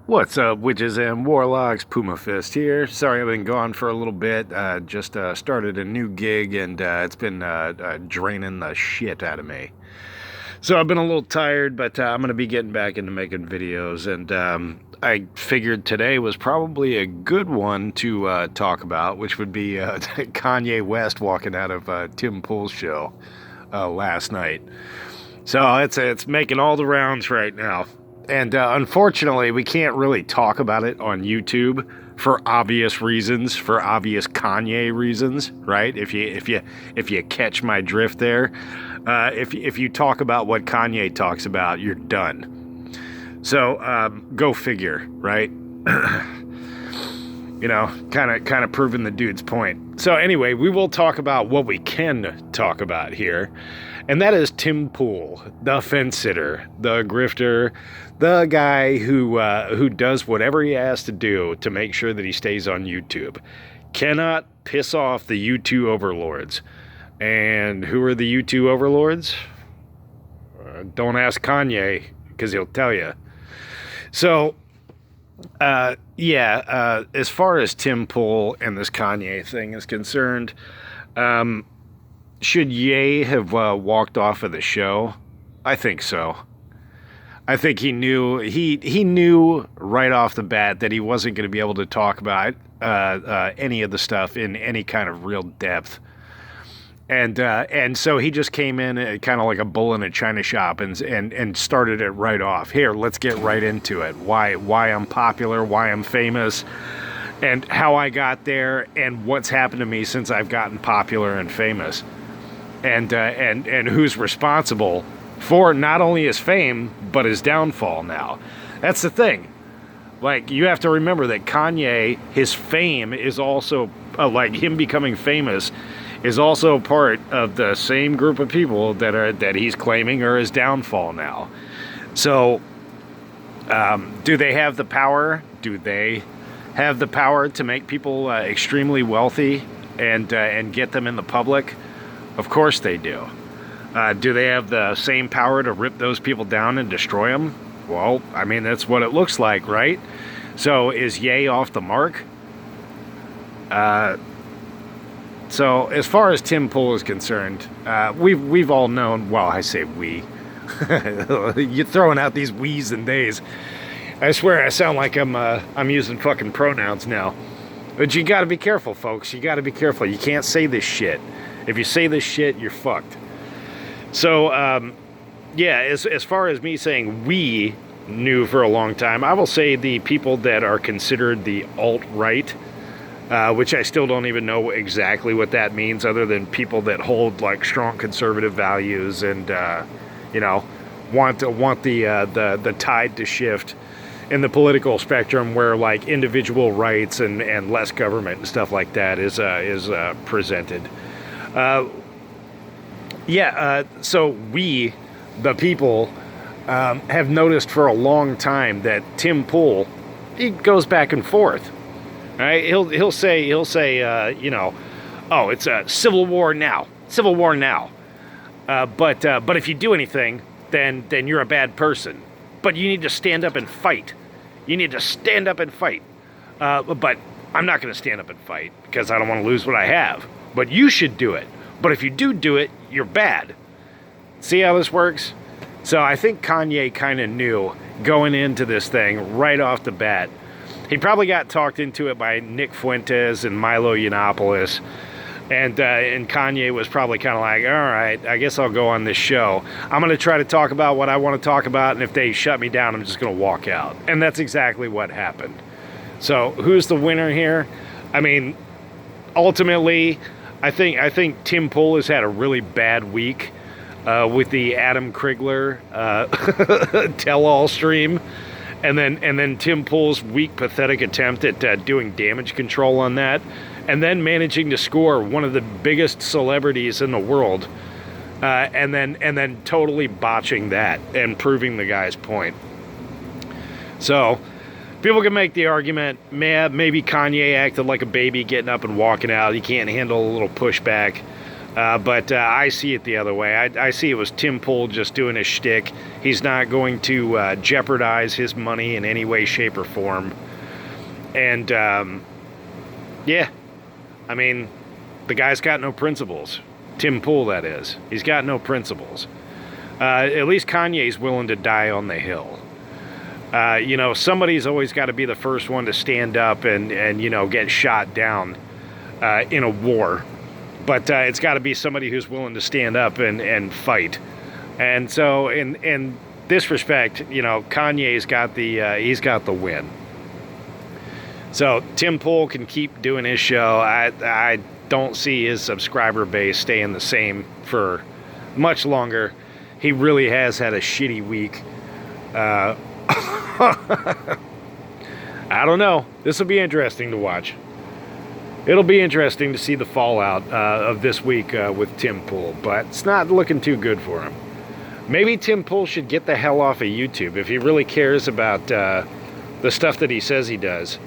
What's up, witches and warlocks? Puma Fist here. Sorry I've been gone for a little bit. Just started a new gig and it's been draining the shit out of me. So I've been a little tired, but I'm going to be getting back into making videos. And I figured today was probably a good one to talk about, which would be Kanye West walking out of Tim Pool's show last night. So it's making all the rounds right now. And unfortunately, we can't really talk about it on YouTube for obvious reasons, for obvious Kanye reasons, right? If you catch my drift there, if you talk about what Kanye talks about, you're done. So go figure, right? You know, kind of proving the dude's point. So anyway, we will talk about what we can talk about here. And that is Tim Pool, the fence sitter, the grifter, the guy who does whatever he has to do to make sure that he stays on YouTube. Cannot piss off the YouTube overlords. And who are the YouTube overlords? Don't ask Kanye, because he'll tell you. So, as far as Tim Pool and this Kanye thing is concerned, should Ye have walked off of the show? I think so. I think he knew right off the bat that he wasn't going to be able to talk about any of the stuff in any kind of real depth, and so he just came in kind of like a bull in a china shop and started it right off. Here, let's get right into it. Why I'm popular, why I'm famous, and how I got there, and what's happened to me since I've gotten popular and famous. And who's responsible for not only his fame, but his downfall now. That's the thing. Like, you have to remember that Kanye, his fame is also, like him becoming famous, is also part of the same group of people that he's claiming are his downfall now. So, do they have the power? Do they have the power to make people extremely wealthy and get them in the public? Of course they do. Do they have the same power to rip those people down and destroy them? Well, I mean, that's what it looks like, right? So is Ye off the mark? So as far as Tim Pool is concerned, we've all known, well, I say we. You're throwing out these we's and they's. I swear I sound like I'm using fucking pronouns now. But you gotta be careful, folks. You gotta be careful. You can't say this shit. If you say this shit, you're fucked. So, as far as me saying we knew for a long time, I will say the people that are considered the alt-right, which I still don't even know exactly what that means, other than people that hold like strong conservative values and want the tide to shift in the political spectrum, where like individual rights and less government and stuff like that is presented. So we, the people, have noticed for a long time that Tim Pool, he goes back and forth. Right? He'll say, oh, it's a civil war now. But if you do anything, then you're a bad person. But you need to stand up and fight. But I'm not going to stand up and fight because I don't want to lose what I have. But you should do it. But if you do it, you're bad. See how this works? So I think Kanye kind of knew going into this thing right off the bat. He probably got talked into it by Nick Fuentes and Milo Yiannopoulos. And Kanye was probably kind of like, all right, I guess I'll go on this show. I'm going to try to talk about what I want to talk about. And if they shut me down, I'm just going to walk out. And that's exactly what happened. So who's the winner here? I mean, ultimately, I think Tim Pool has had a really bad week with the Adam Krigler tell-all stream, and then Tim Pool's weak, pathetic attempt at doing damage control on that, and then managing to score one of the biggest celebrities in the world, and then totally botching that and proving the guy's point. So people can make the argument, maybe Kanye acted like a baby getting up and walking out. He can't handle a little pushback. But I see it the other way. I see it was Tim Pool just doing his shtick. He's not going to jeopardize his money in any way, shape, or form. And, yeah, I mean, the guy's got no principles. Tim Pool, that is. He's got no principles. At least Kanye's willing to die on the hill. You know, somebody's always got to be the first one to stand up and you know, get shot down in a war. But it's got to be somebody who's willing to stand up and fight. And so, in this respect, you know, Kanye's got he's got the win. So Tim Pool can keep doing his show. I don't see his subscriber base staying the same for much longer. He really has had a shitty week. I don't know. This will be interesting to watch. It'll be interesting to see the fallout of this week with Tim Pool, but it's not looking too good for him. Maybe Tim Pool should get the hell off of YouTube if he really cares about the stuff that he says he does.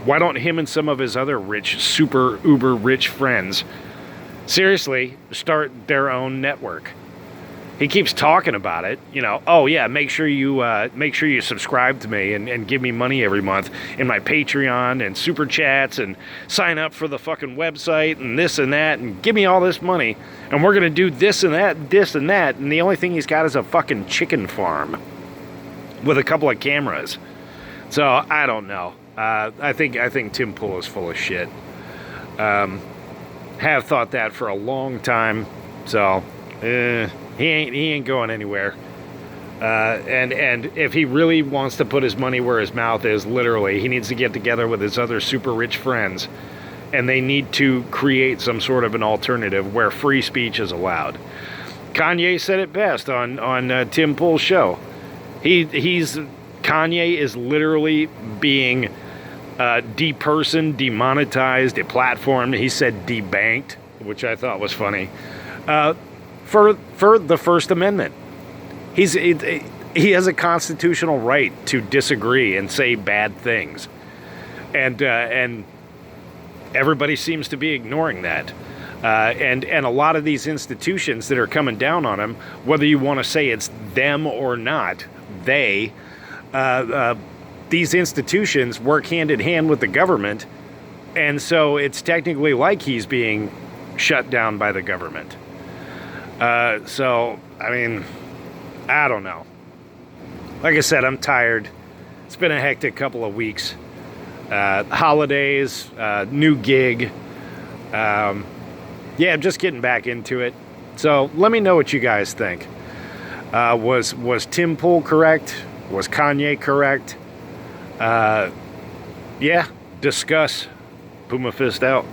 Why don't him and some of his other rich, super uber rich friends seriously start their own network? He keeps talking about it, you know. Oh yeah, make sure you subscribe to me and give me money every month in my Patreon and super chats and sign up for the fucking website and this and that and give me all this money and we're gonna do this and that and the only thing he's got is a fucking chicken farm with a couple of cameras. So I don't know. I think Tim Pool is full of shit. Have thought that for a long time. So he ain't going anywhere. And if he really wants to put his money where his mouth is, literally, he needs to get together with his other super rich friends, and they need to create some sort of an alternative where free speech is allowed. Kanye said it best on Tim Pool's show. Kanye is literally being depersoned, demonetized, deplatformed. He said debanked, which I thought was funny. For the First Amendment, he has a constitutional right to disagree and say bad things, and everybody seems to be ignoring that. And a lot of these institutions that are coming down on him, whether you want to say it's them or not, these institutions work hand in hand with the government, and so it's technically like he's being shut down by the government. So, I mean, I don't know. Like I said, I'm tired. It's been a hectic couple of weeks. Holidays, new gig. Yeah, I'm just getting back into it. So let me know what you guys think. Was Tim Pool correct? Was Kanye correct? Yeah, discuss. Puma Fist out.